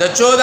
د 14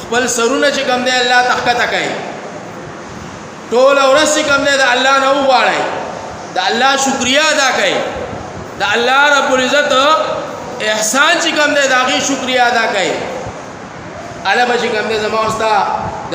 خپل سرونه چې کوم دی الله تخکته کوي ټول ورځ چې کوم دی د الله نه وغواړي د الله شکریا ادا کوي د الله رب العزت احسان چې کوم دی داغي شکریا ادا کوي علاوه چې کوم دی زموږ استا د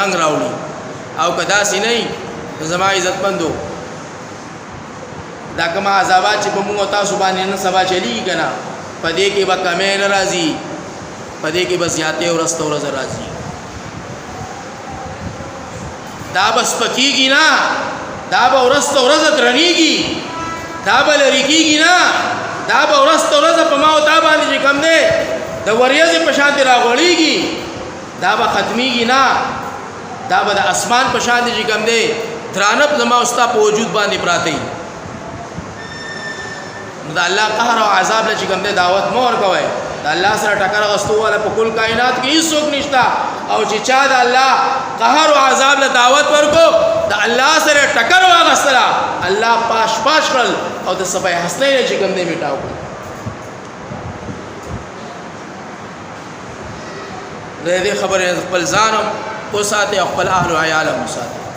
رنگ راوړي او کدا سي نه زما عزت مندو دا کوم عذابات چې په موږ تاسو باندې نن سبا چلی کنا پدې کې به کمې ناراضي پدې کې به زیاتې او رست او راضي دا بس پکېږي نه دا به ورست او رز ترنيږي دا به لریږي نه دا به ورست او رز په ما او تا باندې چې کم نه د وریځ په شان راغړيږي دا به ختميږي نه دا به د اسمان په شان چې کم نه درانب زما اوستا په وجود باندې پراته دا الله قهر او عذاب له چې کوم دی دعوت مور کوي دا الله سره ټکر غستو والا په کل کائنات کې هیڅ څوک نشتا او چې چا دا الله قهر او عذاب له دعوت ورکو دا الله سره ټکر واغستلا الله پاش کړل او د سبای حسنین چې کوم دی میټاو دې خبره خپل ځانم او ساته خپل اهل او عیال مو ساته